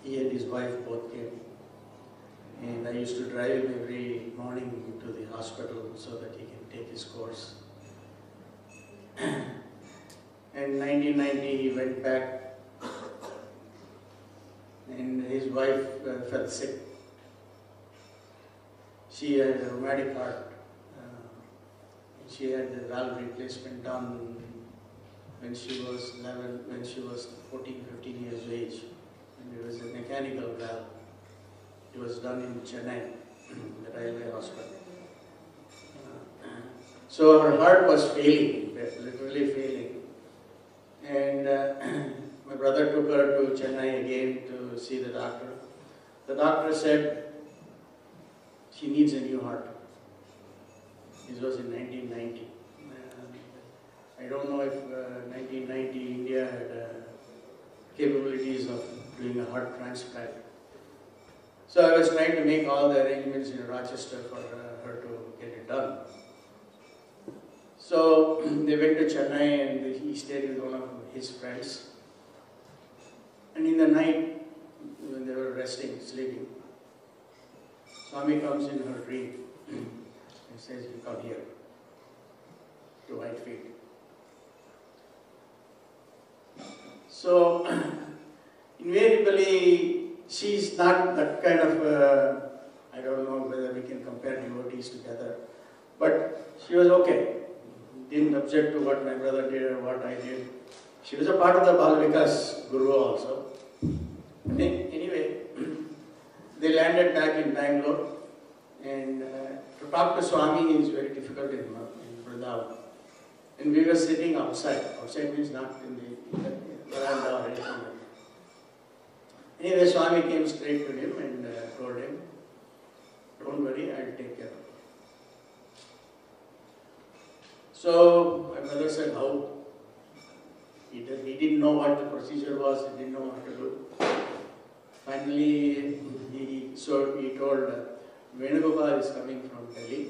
He and his wife both came, and I used to drive him every morning to the hospital so that he can take his course. In 1990, he went back, and his wife fell sick. She had a rheumatic heart. She had the valve replacement done when she was 14, 15 years of age. And it was a mechanical valve. It was done in Chennai, the railway hospital. So her heart was failing, literally failing. And my brother took her to Chennai again to see the doctor. The doctor said she needs a new heart. This was in 1990. I don't know if 1990 India had capabilities of doing a heart transplant. So I was trying to make all the arrangements in Rochester for her to get it done. So they went to Chennai and he stayed with one of his friends. And in the night, when they were resting, sleeping, Swami comes in her dream and says, "You come here to Whitefield." So invariably, she's not that kind of, I don't know whether we can compare devotees together, but she was okay. Didn't object to what my brother did or what I did. She was a part of the Bal Vikas Guru also. Anyway, they landed back in Bangalore, and to talk to Swami is very difficult in Vrindavan. And we were sitting outside. Outside means not in the veranda or anything like that. Anyway, Swami came straight to him and told him, "Don't worry, I'll take care of it." So my brother said, "How?" He didn't know what the procedure was, he didn't know what to do. Finally, he told, "Venugopal is coming from Delhi.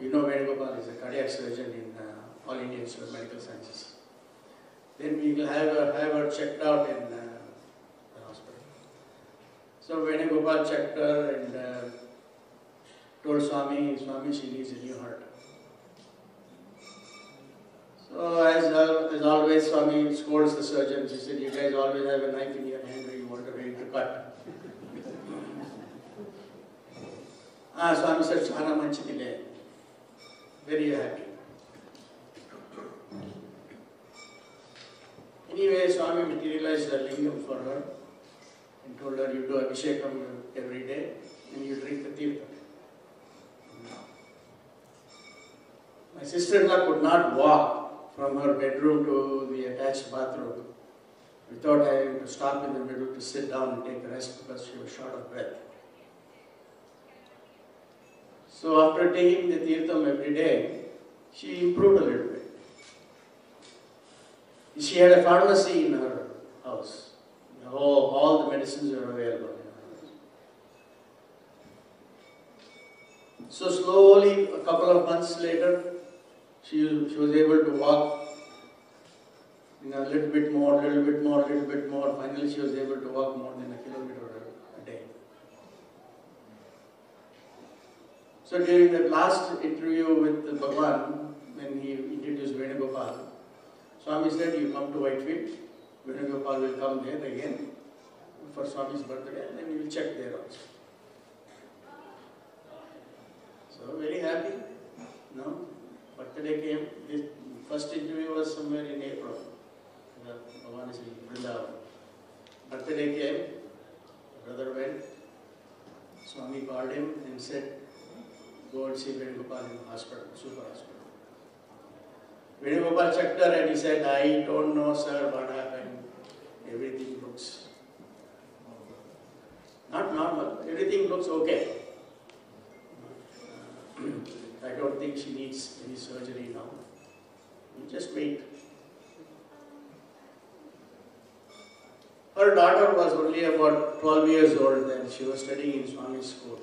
You know Venugopal is a cardiac surgeon in All India Institute of Medical Sciences. Then we will have her checked out in the hospital." So Venugopal checked her and told Swami, she needs a new heart. So as always, Swami scolds the surgeons. He said, "You guys always have a knife in your hand when you want ready to cut." Swami said, "Chana manchidile." Very happy. Anyway, Swami materialized a lingam for her and told her, "You do abhishekam every day and you drink the tirtha." My sister-in-law could not walk from her bedroom to the attached bathroom without having to stop in the middle to sit down and take a rest because she was short of breath. So after taking the tirtham every day, she improved a little bit. She had a pharmacy in her house. All the medicines were available in her house. So slowly, a couple of months later, she was able to walk a little bit more. Finally, she was able to walk more than a kilometer a day. So during the last interview with Bhagwan, when he introduced Venugopal, Swami said, you come to Whitefield, Venugopal will come there again for Swami's birthday, and then you will check there also. So very happy, no? Birthday came, this first interview was somewhere in April. Bhagwan is in Vrindavan. Birthday came, brother went, Swami called him and said, go and see Venugopal in the hospital, super hospital. Venugopal checked her and he said, I don't know, sir, what happened. Everything looks not normal. Everything looks okay. I don't think she needs any surgery now. You just wait. Her daughter was only about 12 years old then. She was studying in Swami's school.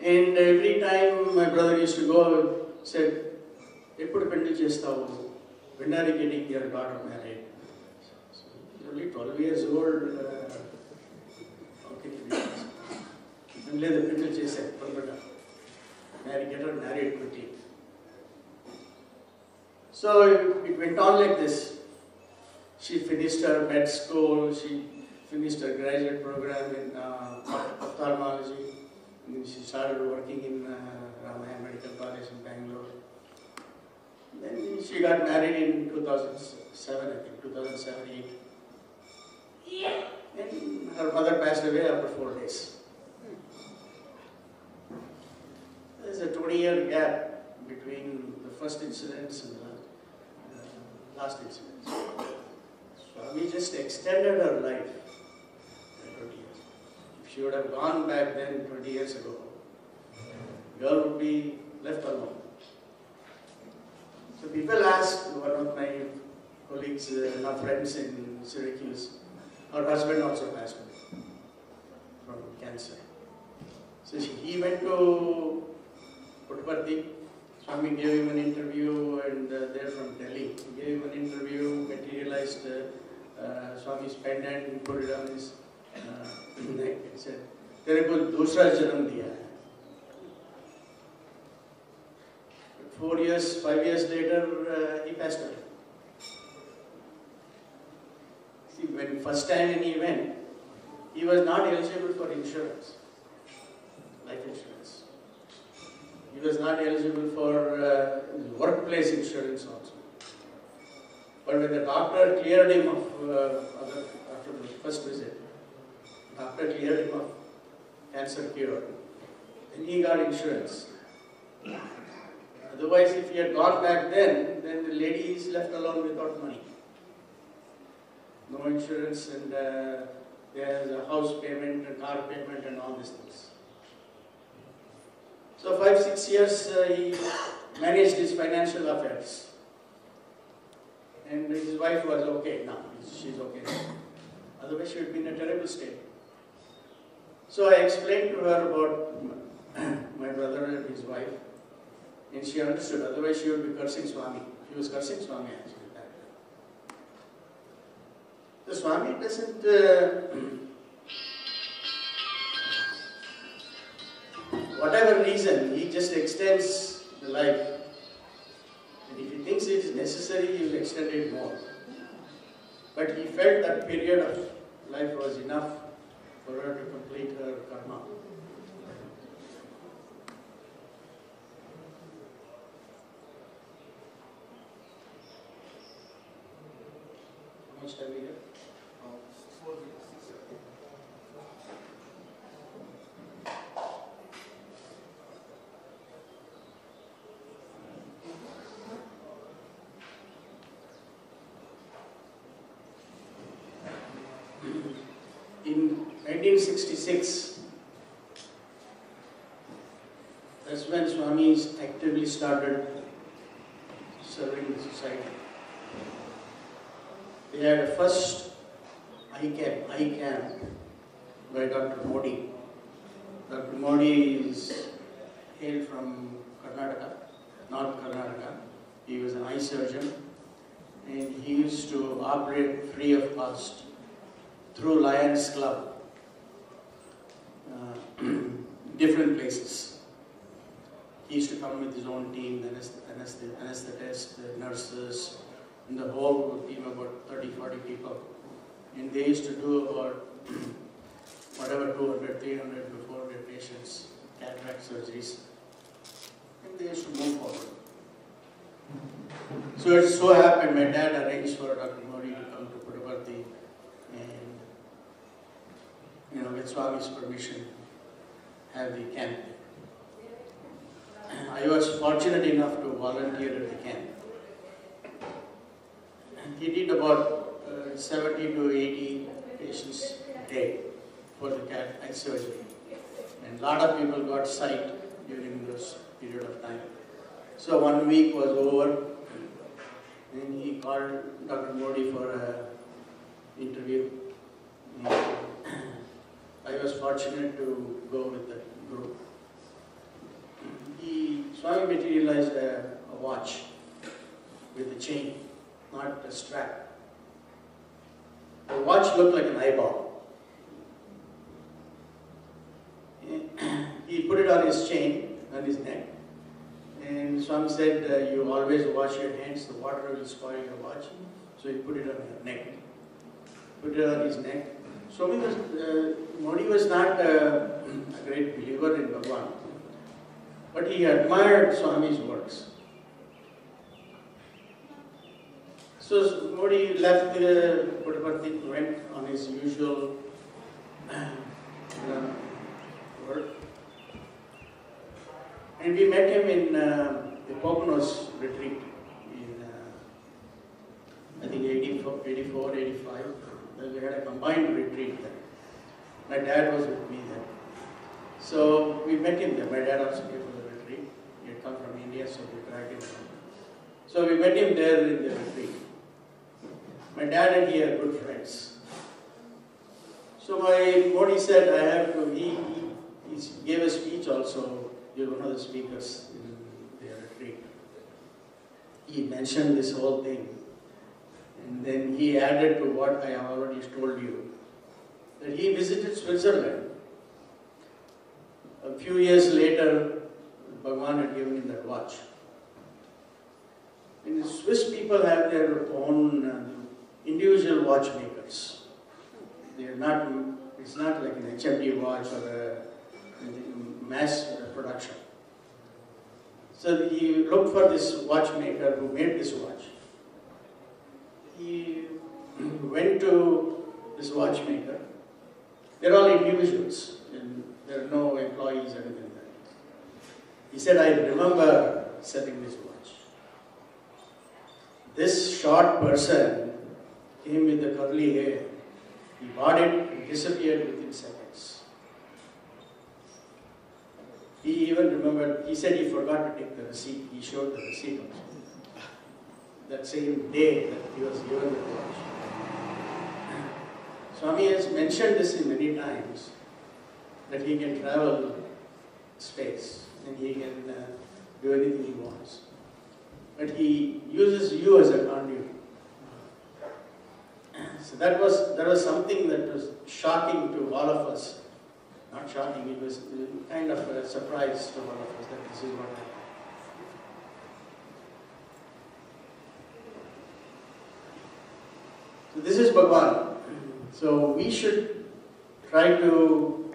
And every time my brother used to go, said, "Eppudu pendi chestavu? When are you getting your daughter married?" So he's only 12 years old. How can you do this? Only the pendi chesed, get her married quickly. So it went on like this. She finished her med school. She finished her graduate program in ophthalmology. And she started working in Ramaya Medical College in Bangalore. Then she got married in 2007, I think, 2007-8. And her mother passed away after 4 days. There's a 20-year gap between the first incidents and the last incidents. Swami just extended her life. If she would have gone back then 20 years ago, girl would be left alone. So people ask, one of my colleagues, my friends in Syracuse, her husband also passed away from cancer. So he went to Puttaparthi. Swami gave him an interview, and they're from Delhi. He gave him an interview, materialized Swami's pendant and put it on his neck and said, "Tere ko dusra janam diya hai." But 4 years, 5 years later, he passed away. See, when first time when he went, he was not eligible for insurance, life insurance. He was not eligible for workplace insurance also. But when the doctor cleared him after the first visit, doctor cleared him of cancer cure, then he got insurance. Otherwise, if he had gone back then the lady is left alone without money. No insurance, and there's a house payment, a car payment, and all these things. So 5-6 years he managed his financial affairs. And his wife was okay now. She's okay now. Otherwise she would be in a terrible state. So I explained to her about my brother and his wife. And she understood. Otherwise she would be cursing Swami. She was cursing Swami actually that time. The Swami doesn't... whatever reason, he just extends the life. And if he thinks it is necessary, he will extend it more. But he felt that period of life was enough for her to complete her karma. How much time we have? 4 minutes. In 1966, that's when Swami actively started serving the society. They had a first eye camp by Dr. Modi. Dr. Modi is hailed from Karnataka, North Karnataka. He was an eye surgeon, and he used to operate free of cost through Lions Club. different places. He used to come with his own team, the anesthetists, the nurses, and the whole team, about 30, 40 people. And they used to do about whatever, 200, 300 to 400 patients, cataract surgeries. And they used to move forward. So it so happened, my dad arranged for Dr. Modi to come to Puttaparthi and, with Swami's permission, have the camp. I was fortunate enough to volunteer at the camp. He did about 70 to 80 patients a day for the cataract surgery. And a lot of people got sight during this period of time. So 1 week was over, and he called Dr. Modi for an interview. And I was fortunate to go with the group. Swami materialized a watch with a chain, not a strap. The watch looked like an eyeball. He put it on his chain, on his neck. And Swami said, you always wash your hands, the water will spoil your watch. So he put it on your neck. Put it on his neck. Swami Modi was not a great believer in Bhagwan, but he admired Swami's works. So Modi left Puttaparthi, went on his usual work. And we met him in the Poconos retreat in, I think, 84, 85. We had a combined retreat there. My dad was with me there. So we met him there. My dad also came for the retreat. He had come from India, so we dragged him home. So we met him there in the retreat. My dad and he are good friends. So Modi said, I have to, he gave a speech also. You're one of the speakers in the retreat. He mentioned this whole thing. And then he added to what I have already told you, that he visited Switzerland. A few years later, Bhagwan had given him that watch. And the Swiss people have their own individual watchmakers. They are not, it's not like an HMD watch or a mass production. So he looked for this watchmaker who made this watch. He went to this watchmaker. They're all individuals, and there are no employees or anything like that. He said, I remember selling this watch. This short person came with the curly hair. He bought it and disappeared within seconds. He even remembered, he said he forgot to take the receipt. He showed the receipt also. That same day that he was given the watch. Swami has mentioned this many times, that he can travel space and he can do anything he wants. But he uses you as a conduit. So that was something that was shocking to all of us. Not shocking, it was kind of a surprise to all of us that this is what happened. So this is Bhagwan. So we should try to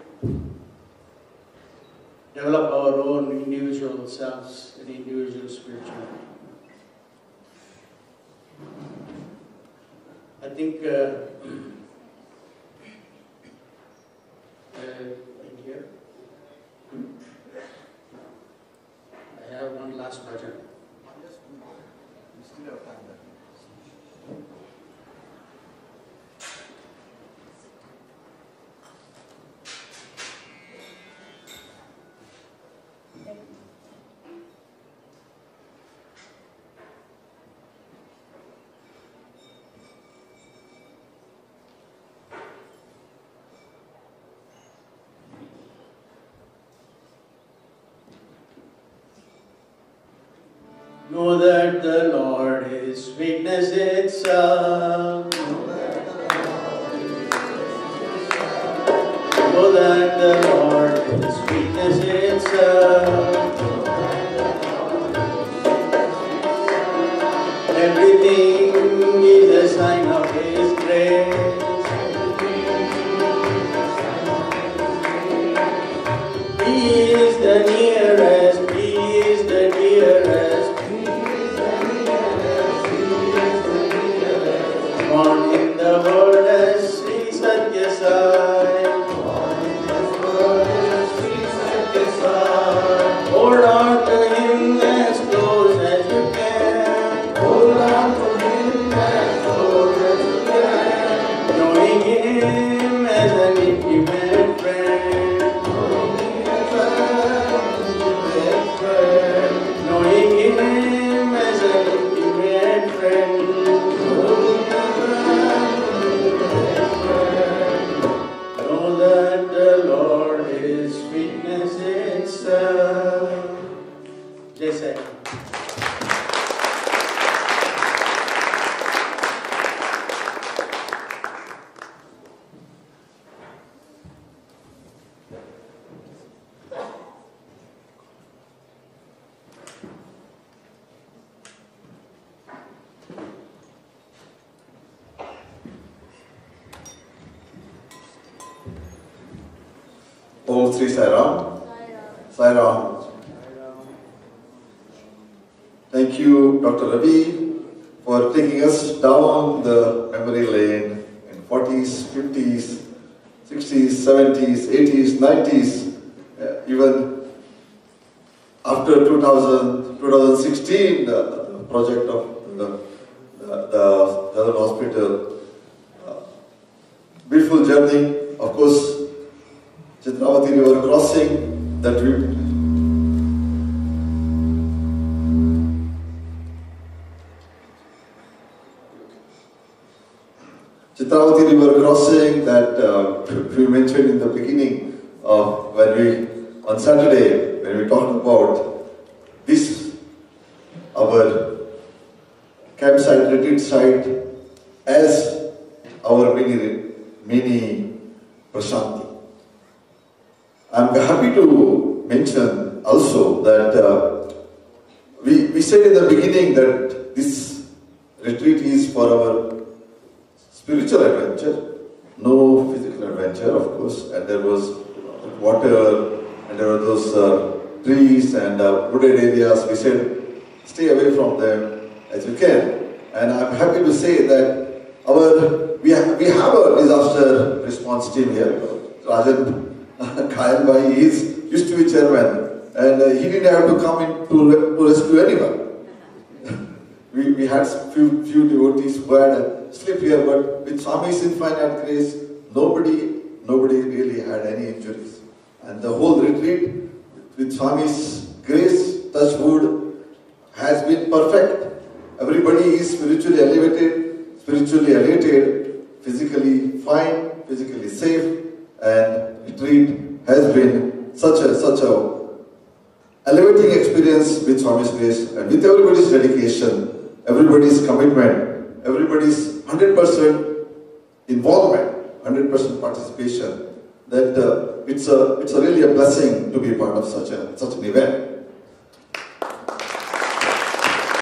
develop our own individual selves and individual spirituality. I think in here, I have one last bhajan. We still have time there. Know that the Lord is sweetness itself. Know Know that the Lord is sweetness itself. Everything is a sign of His grace. He is the nearest, He is the dearest. Born in the world as Sri Satya Sai. Hold on to Him as close as you can. Hold on to Him as close as you can. Knowing Him as an intimate friend. Knowing Him as an intimate friend. Know that the Lord is sweetness itself. Jai Sai. Om Sri Sai Ram. Sai Ram. Thank you, Dr. Ravi, for taking us down the memory lane in 40s, 50s, 60s, 70s, 80s, 90s, even after 2016, the project of the General Hospital. Beautiful journey, of course. Chitravati River crossing that we Chitravati River crossing that we mentioned in the beginning on Saturday when we talked about this our campsite, retreat site as our mini Prashanti. I'm happy to mention also that we said in the beginning that this retreat is for our spiritual adventure, no physical adventure, of course, and there was water and there were those trees and wooded areas. We said stay away from them as you can, and I'm happy to say that we have a disaster response team here. Rajan Kyle Bhai used to be chairman, and he didn't have to come in to rescue anyone. we had few devotees who had sleep here, but with Swami's infinite grace, nobody really had any injuries. And the whole retreat, with Swami's grace, touch wood, has been perfect. Everybody is spiritually elevated, spiritually elated, physically fine, physically safe, and retreat has been such a elevating experience with Swami's grace and with everybody's dedication, everybody's commitment, everybody's 100% involvement, 100% participation. That it's really a blessing to be part of such an event.